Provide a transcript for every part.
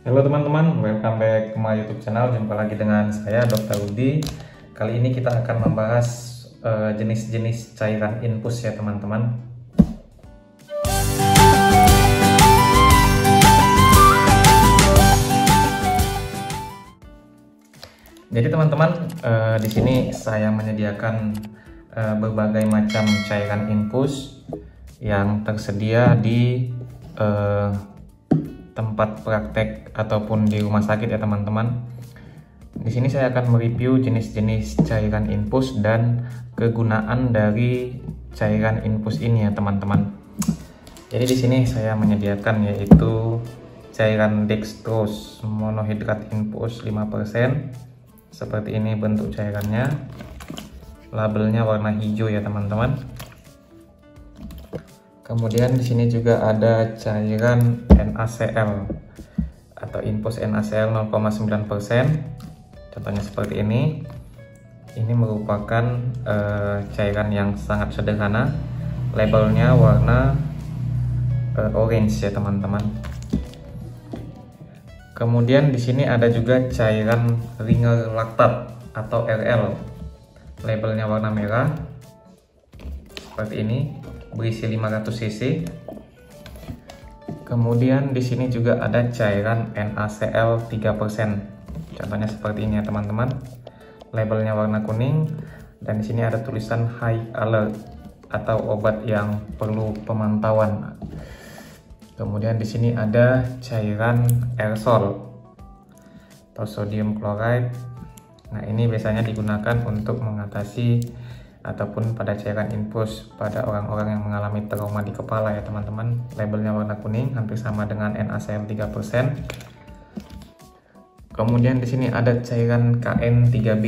Halo teman-teman, welcome back ke my YouTube channel. Jumpa lagi dengan saya Dr. Rudi. Kali ini kita akan membahas jenis-jenis cairan infus ya teman-teman. Jadi teman-teman, di sini saya menyediakan berbagai macam cairan infus yang tersedia di tempat praktek ataupun di rumah sakit ya teman-teman. Di sini saya akan mereview jenis-jenis cairan infus dan kegunaan dari cairan infus ini ya teman-teman. Jadi di sini saya menyediakan yaitu cairan dextrose monohidrat infus 5%. Seperti ini bentuk cairannya. Labelnya warna hijau ya teman-teman. Kemudian di sini juga ada cairan NaCl atau infus NaCl 0,9%. Contohnya seperti ini. Ini merupakan cairan yang sangat sederhana. Labelnya warna orange ya teman-teman. Kemudian di sini ada juga cairan Ringer Lactat atau RL. Labelnya warna merah. Seperti ini. Berisi 500 cc. Kemudian di sini juga ada cairan NaCl 3%. Contohnya seperti ini ya teman-teman. Labelnya warna kuning dan di sini ada tulisan high alert atau obat yang perlu pemantauan. Kemudian di sini ada cairan aerosol atau sodium chloride. Nah, ini biasanya digunakan untuk mengatasi ataupun pada cairan infus pada orang-orang yang mengalami trauma di kepala ya teman-teman. Labelnya warna kuning, hampir sama dengan NaCl 3%. Kemudian di sini ada cairan KN3B.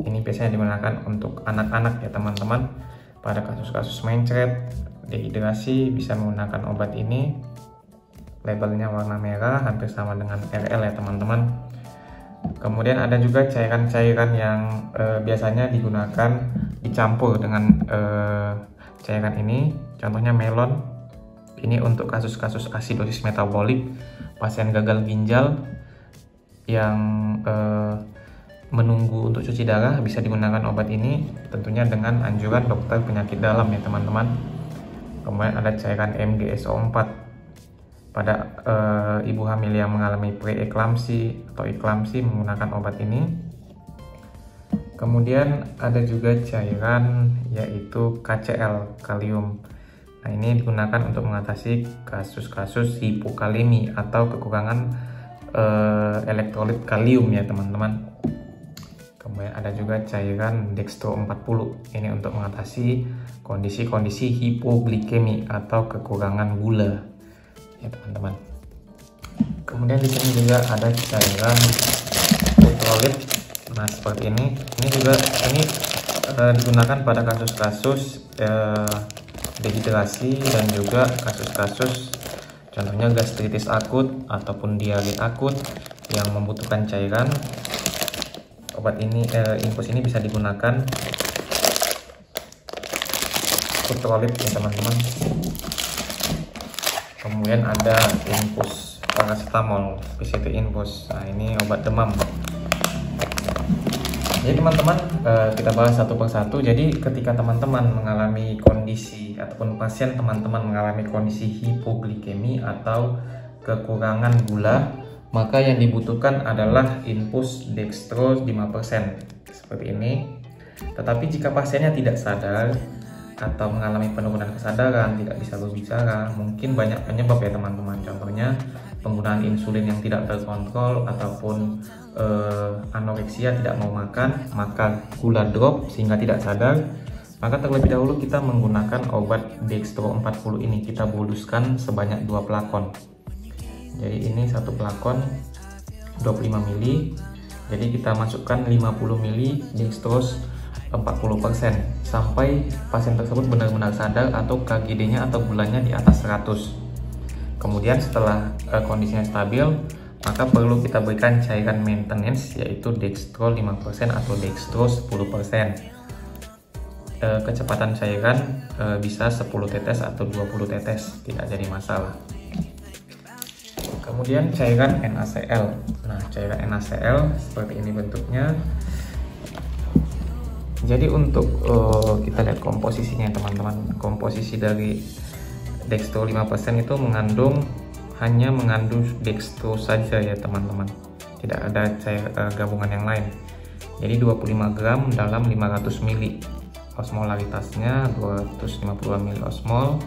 Ini biasanya digunakan untuk anak-anak ya teman-teman. Pada kasus-kasus mencret, dehidrasi bisa menggunakan obat ini. Labelnya warna merah, hampir sama dengan RL ya teman-teman. Kemudian ada juga cairan-cairan yang biasanya digunakan dicampur dengan cairan ini. Contohnya melon. Ini untuk kasus-kasus asidosis metabolik, pasien gagal ginjal yang menunggu untuk cuci darah, bisa digunakan obat ini tentunya dengan anjuran dokter penyakit dalam ya teman-teman. Kemudian ada cairan MgSO4 pada ibu hamil yang mengalami preeklamsi atau eklamsi menggunakan obat ini. Kemudian ada juga cairan yaitu KCl, kalium. Nah, ini digunakan untuk mengatasi kasus-kasus hipokalemi atau kekurangan elektrolit kalium ya teman-teman. Kemudian ada juga cairan dextro 40. Ini untuk mengatasi kondisi-kondisi hipoglikemi atau kekurangan gula ya teman-teman. Kemudian di sini juga ada cairan ultralip. Nah, seperti ini. Ini juga digunakan pada kasus-kasus dehidrasi dan juga kasus-kasus contohnya gastritis akut ataupun diare akut yang membutuhkan cairan. Obat ini infus ini bisa digunakan ultralip ya teman-teman. Kemudian ada infus paracetamol, PCT infus. Nah, ini obat demam. Jadi teman-teman, kita bahas satu persatu. Jadi ketika teman-teman mengalami kondisi ataupun pasien teman-teman mengalami kondisi hipoglikemi atau kekurangan gula, maka yang dibutuhkan adalah infus dextrose 5% seperti ini. Tetapi jika pasiennya tidak sadar atau mengalami penurunan kesadaran, tidak bisa berbicara, mungkin banyak penyebab ya teman-teman. Contohnya penggunaan insulin yang tidak terkontrol ataupun anoreksia, tidak mau makan, maka gula drop sehingga tidak sadar. Maka terlebih dahulu kita menggunakan obat dextro 40 ini, kita boluskan sebanyak 2 pelakon. Jadi ini satu pelakon 25 ml. Jadi kita masukkan 50 ml dextrose 40% sampai pasien tersebut benar-benar sadar atau KGD-nya atau gulanya di atas 100. Kemudian setelah kondisinya stabil, maka perlu kita berikan cairan maintenance yaitu dextro 5% atau dextrose 10%. Kecepatan cairan bisa 10 tetes atau 20 tetes, tidak jadi masalah. Kemudian cairan NaCl. Nah, cairan NaCl seperti ini bentuknya. Jadi untuk kita lihat komposisinya teman-teman. Komposisi dari dextro 5% itu hanya mengandung dextro saja ya teman-teman. Tidak ada gabungan yang lain. Jadi 25 gram dalam 500 ml. Osmolaritasnya 250 ml osmol.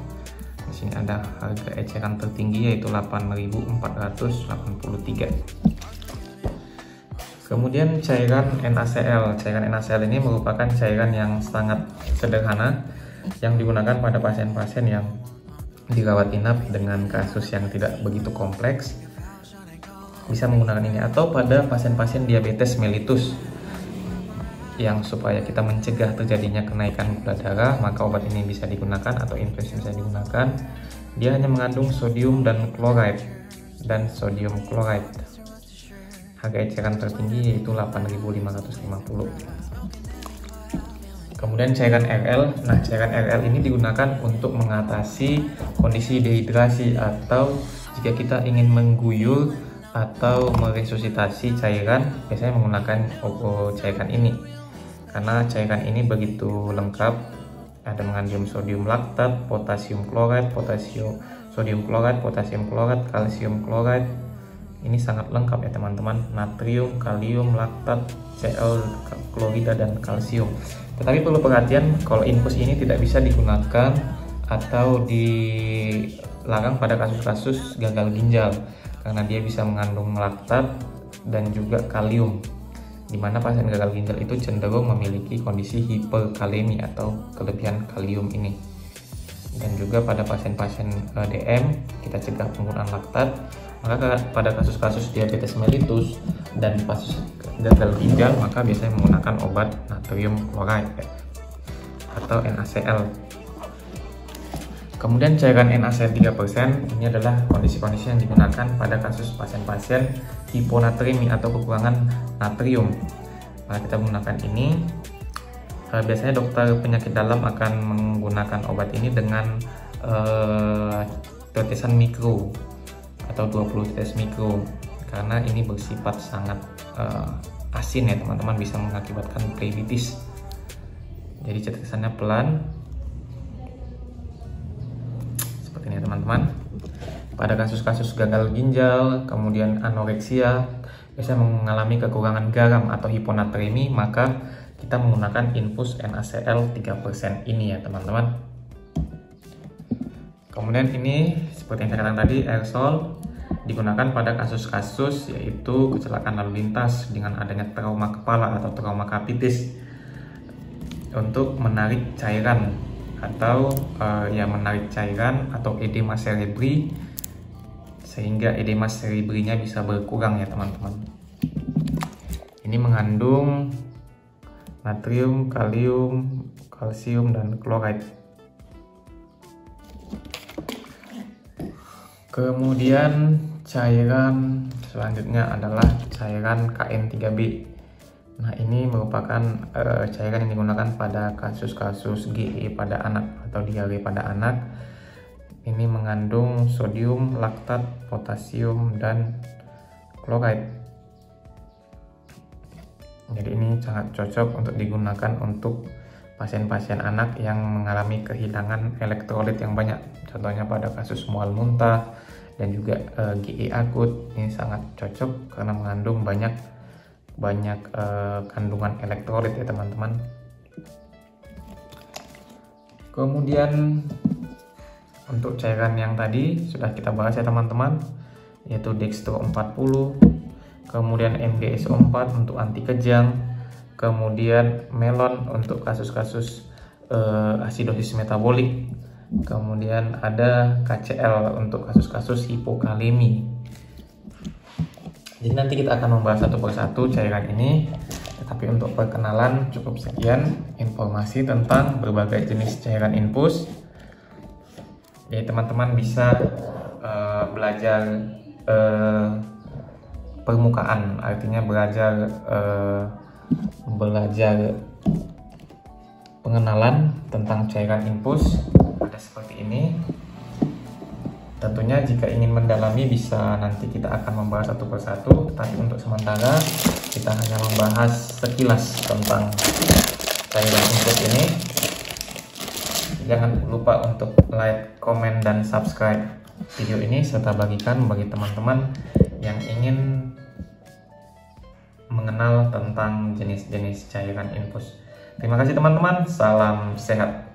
Di sini ada harga eceran tertinggi yaitu 8.483. Kemudian cairan NaCl. Cairan NaCl ini merupakan cairan yang sangat sederhana yang digunakan pada pasien-pasien yang dirawat inap dengan kasus yang tidak begitu kompleks. Bisa menggunakan ini, atau pada pasien-pasien diabetes mellitus yang supaya kita mencegah terjadinya kenaikan gula darah, maka obat ini bisa digunakan atau infusi bisa digunakan. Dia hanya mengandung sodium dan chloride dan sodium chloride. Harga eceran tertinggi yaitu 8.550. Kemudian cairan RL. Nah, cairan RL ini digunakan untuk mengatasi kondisi dehidrasi atau jika kita ingin mengguyur atau meresusitasi cairan, biasanya menggunakan cairan ini. Karena cairan ini begitu lengkap, ada mengandung sodium laktat, potasium klorat, sodium klorat, potasium klorat, kalsium klorat. Ini sangat lengkap ya teman-teman, natrium, kalium, laktat, Cl, klorida, dan kalsium. Tetapi perlu perhatian kalau infus ini tidak bisa digunakan atau dilarang pada kasus-kasus gagal ginjal karena dia bisa mengandung laktat dan juga kalium, di mana pasien gagal ginjal itu cenderung memiliki kondisi hiperkalemi atau kelebihan kalium ini. Dan juga pada pasien-pasien DM kita cegah penggunaan laktat. Maka pada kasus-kasus diabetes mellitus dan kasus gagal ginjal maka biasanya menggunakan obat natrium chloride atau NaCl. Kemudian cairan NaCl 3% ini adalah kondisi-kondisi yang digunakan pada kasus pasien-pasien hiponatremi atau kekurangan natrium. Maka kita menggunakan ini. Biasanya dokter penyakit dalam akan menggunakan obat ini dengan tetesan mikro atau 20 tetes mikro, karena ini bersifat sangat asin ya teman-teman, bisa mengakibatkan plebitis. Jadi tetesannya pelan seperti ini teman-teman. Pada kasus-kasus gagal ginjal, kemudian anoreksia, biasanya mengalami kekurangan garam atau hiponatremi, maka kita menggunakan infus NaCl 3% ini ya teman-teman. Kemudian ini seperti yang saya katakan tadi, aerosol digunakan pada kasus-kasus yaitu kecelakaan lalu lintas dengan adanya trauma kepala atau trauma kapitis untuk menarik cairan atau menarik cairan atau edema cerebri sehingga edema cerebrinya bisa berkurang ya teman-teman. Ini mengandung natrium, kalium, kalsium, dan chloride. Kemudian cairan selanjutnya adalah cairan KN3B. Nah, ini merupakan cairan yang digunakan pada kasus-kasus GE pada anak atau diare pada anak. Ini mengandung sodium, laktat, potasium, dan chloride. Jadi ini sangat cocok untuk digunakan untuk pasien-pasien anak yang mengalami kehilangan elektrolit yang banyak. Contohnya pada kasus mual muntah dan juga GE akut. Ini sangat cocok karena mengandung banyak kandungan elektrolit ya teman-teman. Kemudian untuk cairan yang tadi sudah kita bahas ya teman-teman, yaitu dextro 40, kemudian MDSO4 untuk anti kejang, kemudian melon untuk kasus-kasus asidosis metabolik, kemudian ada KCl untuk kasus-kasus hipokalemi. Jadi nanti kita akan membahas satu persatu cairan ini, tetapi untuk perkenalan cukup sekian informasi tentang berbagai jenis cairan infus. Jadi teman-teman bisa belajar permukaan, artinya belajar pengenalan tentang cairan infus. Ada seperti ini. Tentunya jika ingin mendalami bisa nanti kita akan membahas satu persatu, tapi untuk sementara kita hanya membahas sekilas tentang cairan infus ini. Jangan lupa untuk like, komen, dan subscribe video ini serta bagikan bagi teman-teman yang ingin mengenal tentang jenis-jenis cairan infus. Terima kasih teman-teman, salam sehat.